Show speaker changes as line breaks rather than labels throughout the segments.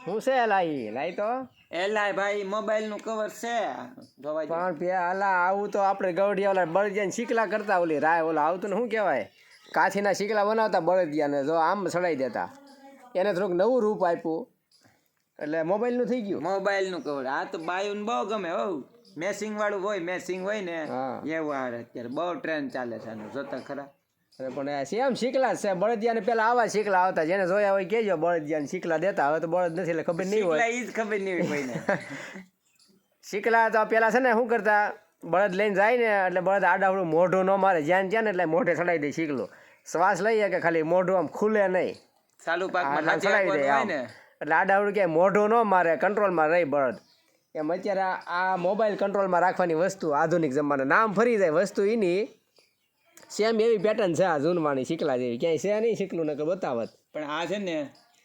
શું છે લાઈ તો
એલાય ભાઈ મોબાઈલ નું કવર છે જોવા જેવું.
પણ પેલા આવું તો આપણે ગવડિયા ઓલા બળદિયાને શીકલા કરતા ઓલી રાય ઓલા આવતું ને શું કહેવાય કાથીના શીકલા બનાવતા બળદિયાને જો આમ સડાઈ દેતા એને થોડુંક નવું રૂપ આપ્યું એટલે મોબાઈલનું થઈ ગયું.
મોબાઈલ નું કવર આ તો બાયું બહુ ગમે હો મેસિંગ વાળું હોય મેસિંગ હોય ને
હા.
એવું આવે અત્યારે બહુ ટ્રેન્ડ ચાલે છે આનું જોતા ખરા.
અરે પણ સેમ શીકલા જ છે બળદિયાને પેલા આવા શીકલા આવતા જેને જોયા હોય કહેજો બળદિયાને શીકલા દેતા હવે તો બળદ નથી એટલે ખબર નહીં હોય.
શીખલા ઈ જ ખબર નહીં હોય કોઈને.
શીકલા તો પેલા છે ને શું કરતા બળદ લઈને જાય ને એટલે બળદ આડાવડું મોઢું ન મારે જ્યાં ત્યાં ને એટલે મોઢે ચડાવી દે શીકલો શ્વાસ લઈએ કે ખાલી મોઢું આમ ખુલે નહીં
ચાલુ પાકમાં
આમ ચડાવી દે
હોય
આમ.
ને
એટલે આડાવડું ક્યાંય મોઢું ન મારે કંટ્રોલમાં રહી બળદ એમ અત્યારે આ મોબાઈલ કંટ્રોલમાં રાખવાની વસ્તુ આધુનિક જમાના નામ ફરી જાય વસ્તુ એની સેમ એવી પેટર્ન છે આ જૂનવાણી શીકલા જેવી ક્યાંય છે નહીં શીકલું નકર બતાવત.
પણ આ છે ને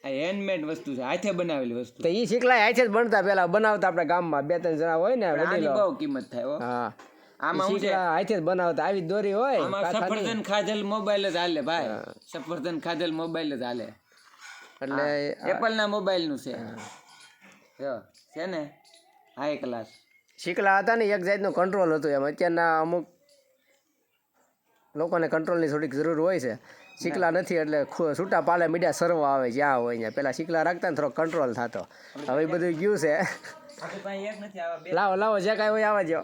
આ હેન્ડમેડ વસ્તુ છે હાથે બનાવેલી વસ્તુ.
તો એ શીકલા હાથે જ બનતા પેલા બનાવતા આપણે ગામમાં 2-3 જણા હોય ને
પણ આની
વડીલો.
બહુ કિંમત થાય હો.
હા
આમાં શું છે
શીકલા હાથે જ બનાવતા આવી જ દોરી હોય
આમાં
કાંઠાની.
સફરજન ખાધેલ મોબાઈલ જ હાલે ભાઈ સફરજન ખાધેલ મોબાઈલ જ હાલે
એટલે
એપલ ના મોબાઈલ નું છે જો છે ને હાઈ ક્લાસ.
શીકલા હતા ને એક જાતનું કંટ્રોલ હતું એમ અત્યારના અમુક લોકોને કંટ્રોલની થોડીક જરૂર હોય છે શીકલા નથી એટલે છૂટા પાલે મીડિયા સર્વ આવે જ્યાં હોય ત્યાં પેલા શીકલા રાખતા ને થોડો કંટ્રોલ થતો હવે એ બધું ગયું છે.
આપણી પાસે એક નથી આવા બે
લાવો લાવો જે કાંઈ હોય આવવા જો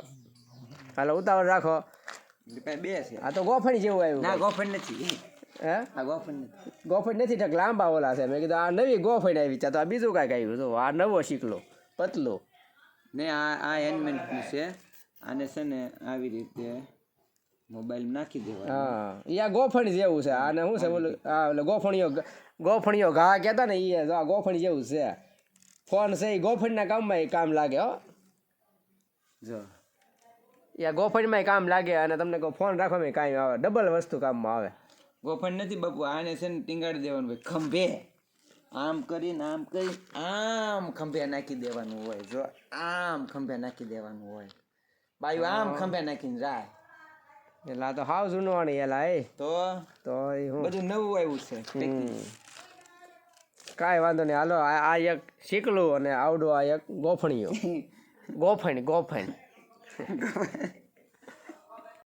હાલો ઉતાવળ રાખો.
આપણી પાસે બે છે.
આ તો ગોફણી જેવું આવ્યું.
ના ગોફણ નથી
હે
આ ગોફણ નથી.
ગોફણ નથી ઠક લાંબા ઓલા છે મેં કીધું આ નવી ગોફણ આવી છે તો આ બીજું કાંઈક આવ્યું તો આ નવો શીકલો પતલો
ને આ હેન્ડમેડ છે આને છે ને આવી રીતે મોબાઈલ નાખી દેવાનું.
હા એ આ ગોફણ જેવું છે આને શું છે બોલું હા એટલે ગોફણીઓ ઘા કહેતા ને એ આ ગોફણ જેવું છે ફોન છે એ ગોફણના કામમાં એ કામ લાગે હો
જો
એ ગોફણમાં કામ લાગે અને તમને કહો ફોન રાખવામાં કામ આવે ડબલ વસ્તુ કામમાં આવે.
ગોફણ નથી બાપુ આને છે ને ટીંગાડી દેવાનું હોય ખંભે આમ કરીને આમ ખંભે નાખી દેવાનું હોય જો આમ ખંભે નાખી દેવાનું હોય બાયું આમ ખંભે નાખીને જાય
એટલે આ તો હાવ જૂનવાણી એલા એ
તો
એ હું
બધું નવું આવ્યું છે.
કાંઈ વાંધો નહીં હાલો આ એક શીકલું અને આવડું આ એક ગોફણીઓ ગોફણ